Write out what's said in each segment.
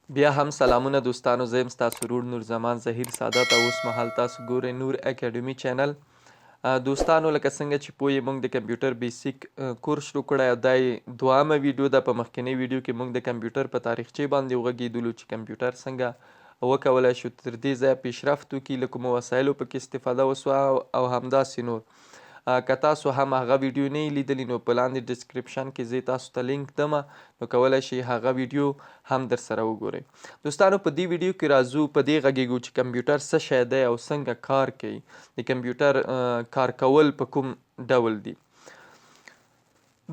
بیا هم سلامونه دوستانو، زه یم ستاسو ورور نور زمان ظهیر سادات او اوس مهال تاسو ګورئ نور اکیډمي چینل. دوستانو لکه څنګه چې پوه یې موږ د کمپیوټر بیسیک کورس شروع کړی او دا یې دوامه ویډیو ده. په مخکینۍ ویډیو کې موږ د کمپیوټر په تاریخچې باندې وغږېدلو چې کمپیوټر څنګه وکولی شو تر دې ځایه پیشرفت وکړي، له کومو وسایلو پکې استفاده وسوه او همداسې نور. که تاسو هم هغه ویډیو نه یې لیدلي نو په لاندې ډسکریپشن کې زه تاسو ته لینک دمه، نو کولی شئ هغه ویډیو هم در سره وګورئ. دوستانو په دې ویډیو کې راځو په دې غږیږو چې کمپیوټر څه شی دی او څنګه کار کوي، د کمپیوټر کار کول په کوم ډول دي.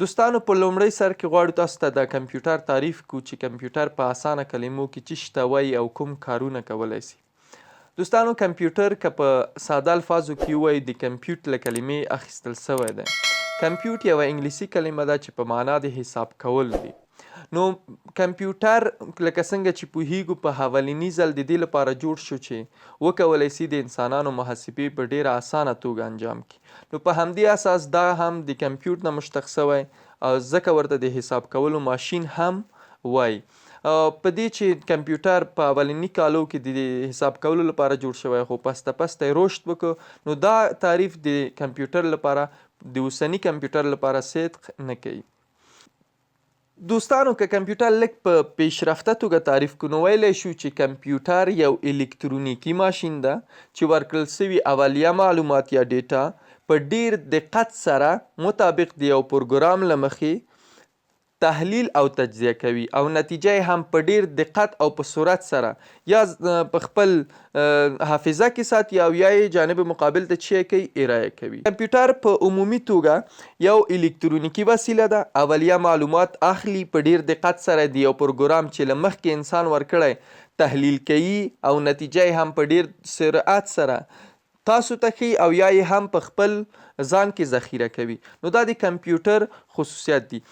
دوستانو په لومړی سر کې غواړو تاسو ته د کمپیوټر تعریف کړو چې کمپیوټر په اسانه کلمو کې څه شی ته وایي او کوم کارونه کولی سي. دوستانو کمپیوټر که په ساده الفاظو کې ووایو د کمپیوټ له کلمې اخیستل سوی دی. کمپیوټ یوه انګلیسي کلمه ده چې په معنا د حساب کول دی. نو کمپیوټر لکه څنګه چې پوهیږو په اولني ځل د دې لپاره جوړ شو چې وکولی سي د انسانانو محاسبې په ډیره اسانه توګه انجام کړي. نو په همدې اساس دا هم د کمپیوټ نه مشتق سوی او ځکه ورته د حساب کولو ماشین هم وایي. په دې چې کمپیوټر په اولني کالو کې د حساب کولو لپاره جوړ شوی خو پسته پسته یې رشد وکړ، نو دا تعریف د کمپیوټر لپاره د اوسني کمپیوټر لپاره صدق نه کوي. دوستانو که کمپیوټر لږ په پیشرفته توګه تعریف کړو نو ویلی شو چې کمپیوټر یو الکترونیکي ماشین ده چې ورکړل سوي اولیه معلومات یا ډیټا په ډیر دقت سره مطابق د یو پروګرام له مخې تحلیل او تجزیه کوي او نتیجه هم په ډیر دقت او په سرعت سره یا په خپل حافظه کې ساتي او یا یې جانب مقابل ته چی کوي ارائه کوي. کمپیوټر په عمومي توګه یو الکترونیکي وسیله ده، اولیه معلومات اخلي، په ډیر دقت سره د یو پروګرام چې له مخکې انسان ورکړی تحلیل کوي او نتیجه هم په ډیر سرعت سره تاسو ته ښیي او یا یې هم په خپل ځان کې ذخیره کوي. نو دا د کمپیوټر خصوصیت دي.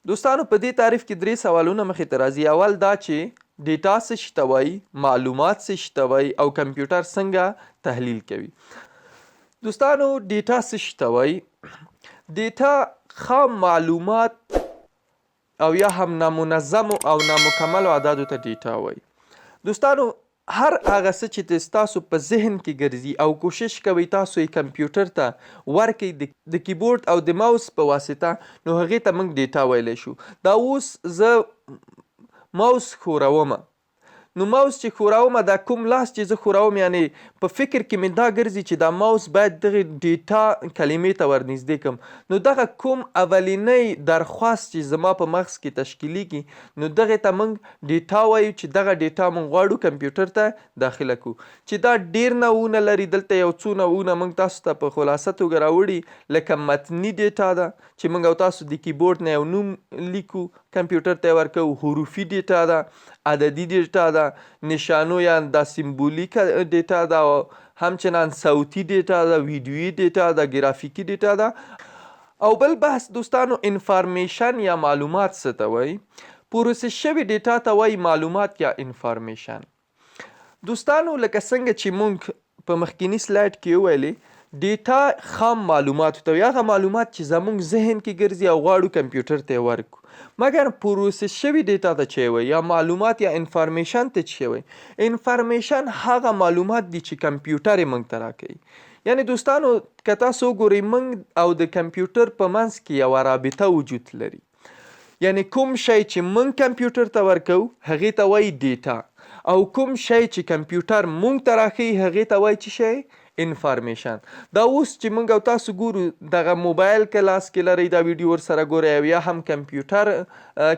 دوستانو په دې تعریف کې درې سوالونه مخې ته راځي. اول دا چې ډیټا څه شي ته وایي، معلومات څه شي ته وایي او کمپیوټر څنګه تحلیل کوي. دوستانو ډیټا څه شي ته وایي؟ ډیټا خام معلومات او یا هم نامنظم او نامکمل اعدادو ته ډیټا وایي. دوستانو هر هغه څه چې تاسو په ذهن کې ګرځي او کوشش کوئ تاسو یې کمپیوټر ته ورکړئ د کیبورډ او د ماوس په واسطه، نو هغې ته موږ ډیټا ویلی شو. دا اوس زه ماوس ښورومه، نو ماوس چې ښورومه دا کوم لاس چې زه ښوروم یعنې په فکر کې مې دا ګرځي چې دا ماوس باید دغې ډیټا کلمې ته ورنږدې کړم. نو دغه کوم اولنی درخواست چې زما په مغز کې تشکیلیږي نو دغې ته موږ ډیټا وایو چې دغه ډیټا موږ غواړو کمپیوټر ته داخله کړو. چې دا ډیر نوعونه لري، دلته یو څو نوعونه موږ تاسو ته په خلاصه توګه راوړي، لکه متني ډیټا ده چې موږ او تاسو د کیبورډ نه یو نوم لیکو کمپیوټر ته ورکوو، حروفي ډیټا ده، عددي ډیټا ده، نشانو یا دا سمبولیک ډیټا ده، همچنان صوتي ډیټا ده، ویډیویي ډیټا ده، ګرافیکي ډیټا ده. او بل بحث دوستانو انفارمیشن یا معلومات څه ته وایي؟ پروسس شوي ډیټا ته وایي معلومات یا انفارمیشن. دوستانو لکه څنګه چې مونږ په مخکینی سلایډ کې وویلې ډیټا خام معلومات ته وایي، هغه معلومات چې زمونږ ذهن کې ګرځي او غواړو کمپیوټر ته یې ورکړو. مګر پروسس شوي ډیټا ته چی وایي یا معلومات یا انفارمیشن ته چی وایي؟ انفارمیشن هغه معلومات دي چې کمپیوټر یې موږ ته راکوي. یعنی دوستانو که تاسو وګورئ موږ او د کمپیوټر په منځ کې یوه رابطه وجود لري. یعنی کوم شی چې موږ کمپیوټر ته ورکوو هغې ته وایي ډیټا، او کوم شی چې کمپیوټر موږ ته راښیي هغې ته وایي څه شی؟ انفارمیشن. دا اوس چې موږ او تاسو ګورو دغه موبایل که لاس کې لرئ دا ویډیو ورسره ګورئ او یا هم کمپیوټر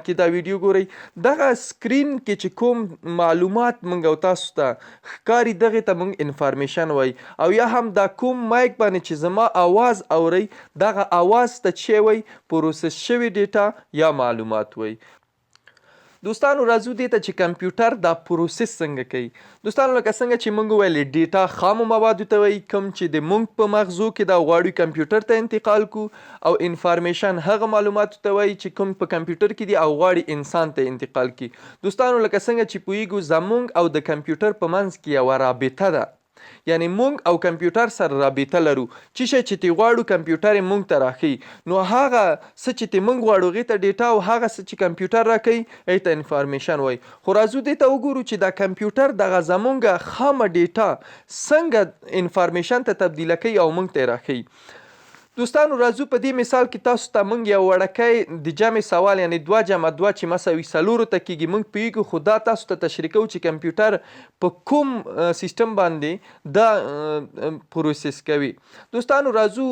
کې دا ویډیو ګورئ، دغه سکرین کې چې کوم معلومات موږ او تاسو ته ښکاري دغې ته موږ انفارمیشن وایي. او یا هم دا کوم مایک باندې چې زما آواز اورئ دغه آواز ته چی وایي؟ پروسس شوي ډیټا یا معلومات وایي. دوستانو راځو دې ته چې کمپیوټر دا پروسس څنګه کوي. دوستانو لکه څنګه چې موږ ویلې ډیټا خامو موادو ته وایي، کوم چې د موږ په مغزو کې دا غواړو کمپیوټر ته انتقال کو، او انفارمیشن هغه معلوماتو ته وایي چې کوم په کمپیوټر کې دي او غواړي انسان ته انتقال کی. دوستانو لکه څنګه چې پوهیږو زموږ او د کمپیوټر په منځ کې یوه رابطه ده یعنی مونږ او کمپیوټر سره رابطه لرو چې شی چې تی غواړو کمپیوټر یې مونږ ته راښیي نو هغه څه چې تی مونږ غواړو هغې ته ډیټا او هغه څه چې کمپیوټر راکوي هغې ته انفارمیشن وایي خو راځو دې ته وګورو چې دا کمپیوټر دغه زمونږ خامه ډیټا څنګه انفارمیشن ته تبدیله کوي او مونږ ته یې راښیي دوستانو راځو په دې مثال کې تاسو ته مونږ یو وړکی د جمع سوال یعنی 2 جمع 2 چې مساوي 4 ته کېږي مونږ پوهېږو خو دا تاسو ته تشریح کوو چې کمپیوټر په کوم سیستم باندې دا پروسس کوي دوستانو راځو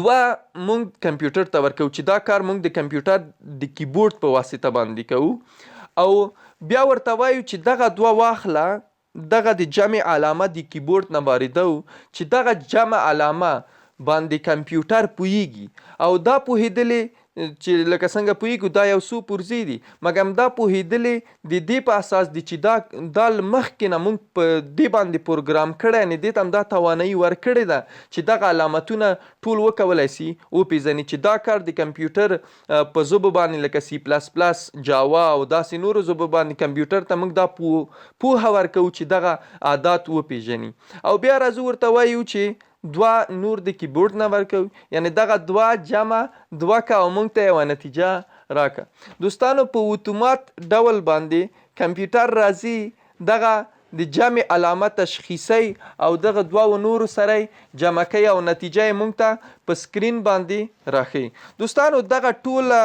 2 مونږ کمپیوټر ته ورکوو چې دا کار مونږ د کمپیوټر د کیبورډ په واسطه باندې کوو او بیا ورته وایو چې دغه 2 واخله دغه د جمع علامه د کیبورډ نه واردو چې دغه جمع علامه باندې کمپیوټر پوهیږي او دا پوهېدلې چې لکه څنګه پوهیږو دا یو څو پرزې دي مګم دا پوهېدلې د دې په اساس دي چې دا مخکې نه مونږ په دې باندې پروګرام کړی یعنې دې ته هم دا توانایي ورکړې ده چې دغه علامتونه ټول وکولی سي وپېژني چې دا کار د کمپیوټر په ژبو باندې لکه سی پلس پلس جاوا او داسې نورو ژبو باندې کمپیوټر ته مونږ دا پوهه ورکوو چې دغه عادات وپېژني او بیا راځو ورته وایو چې 2 نور د کیبورډ نه ورکوي یعنی دغه 2 جمع 2 کا او مونږ ته یوه نتیجه راکړه دوستانو په اتومات ډول باندې کمپیوټر راځي دغه د جمع علامه تشخیصي او دغه 2 نورو سره جمع کوي او نتیجه یې مونږ ته په سکرین باندې راښیي دوستانو دغه ټوله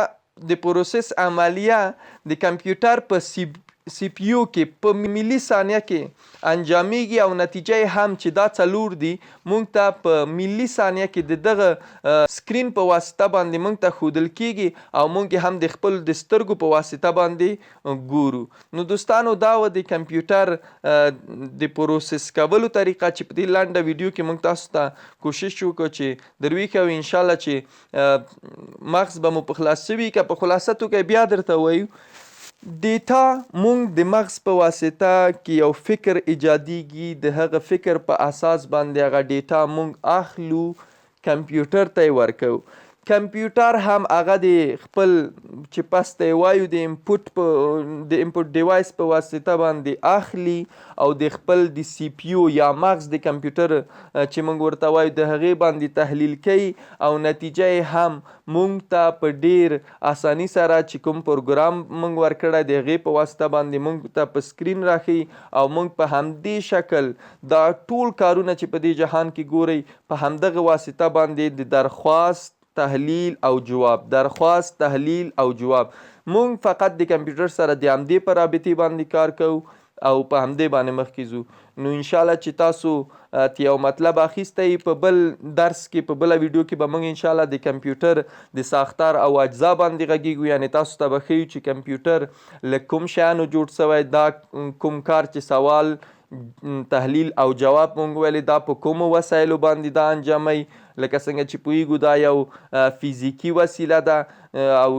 د پروسس عملیه د کمپیوټر په سی پی یو کې په ملي ثانیه کې انجامیږي او نتیجه هم چې دا 4 دي مونږ ته په ملي ثانیه کې د دغه سکرین په واسطه باندې مونږ ته ښودل کیږي او مونږ هم د خپل د سترګو په واسطه باندې ګورو نو دوستانو دا و د کمپیوټر د پروسس کولو طریقه چې په دې لنډه ویډیو کې مونږ تاسو ته کوشش وکړو چې درویښ او انشاءالله چې مغز به مو په خلاص شوي که په خلاصه توګه بیا درته وایو ډیټا مونږ د مغز په واسطه کې یو فکر ایجادیږي د هغه فکر په اساس باندې هغه ډیټا مونږ اخلو کمپیوټر ته یې ورکوو کمپیوټر هم هغه د خپل چې پس ته یې وایو د انپوټ ډیوایس په واسطه باندې اخلي او د خپل د سی پی یو یا مغز د کمپیوټر چې مونږ ورته وایو د هغې باندې تحلیل کوي او نتیجه یې هم مونږ ته په ډیر اساني سره چې کوم پروګرام مونږ ورکړی د هغې په واسطه باندې مونږ ته په سکرین راښیي او مونږ په همدې شکل دا ټول کارونه چې په دې جهان کې ګورئ په همدغه واسطه باندې د درخواست تحلیل او جواب درخواست تحلیل او جواب مونږ فقط د کمپیوټر سره د همدې په رابطې باندې کار کوو او په همدې باندې مخکې ځو نو انشاءالله چې تاسو یو مطلب اخیستی په بل درس کې په بله ویډیو کې به موږ انشاءالله د کمپیوټر د ساختار او اجزا باندې غږیږو یعنې تاسو ته به ښیو چې کمپیوټر له کوم شیانو جوړ شوی دا کوم کار چې سوال تحلیل او جواب مونږ ویلې دا په کومو وسایلو باندې دا انجاموي لکه څنګه چې پوهیږو دا یو فیزیکي وسیله ده او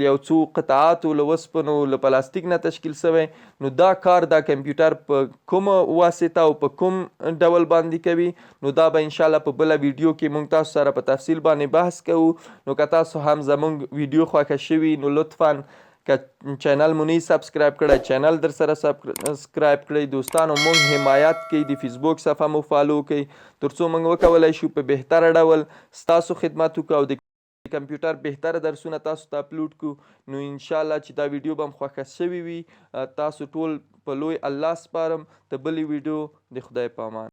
یو څو قطعاتو له وسپنو له پلاستیک نه تشکیل شوی نو دا کار دا کمپیوټر په کومه واسطه او په کوم ډول باندې کوي نو دا به انشاءالله په بله ویډیو کې مونږ تاسو سره په تفصیل باندې بحث کوو نو که تاسو هم زمونږ ویډیو خوښه شوي نو لطفاً که چینل مو نه سبسکرایب کړی چینل در سره سبسکرایب کړئ دوستانو مونږ حمایت کوي د فیسبوک صفحه مو فالو کوئ تر څو مونږ وکولی شو په بهتره ډول ستاسو خدمت وکړو او د کمپیوټر بهتره درسونه تاسو ته اپلوډ کړو نو انشاءالله چې دا ویډیو به هم خوښه شوې وي تاسو ټول په لوی الله سپارم د بلې ویډیو د خدای په امان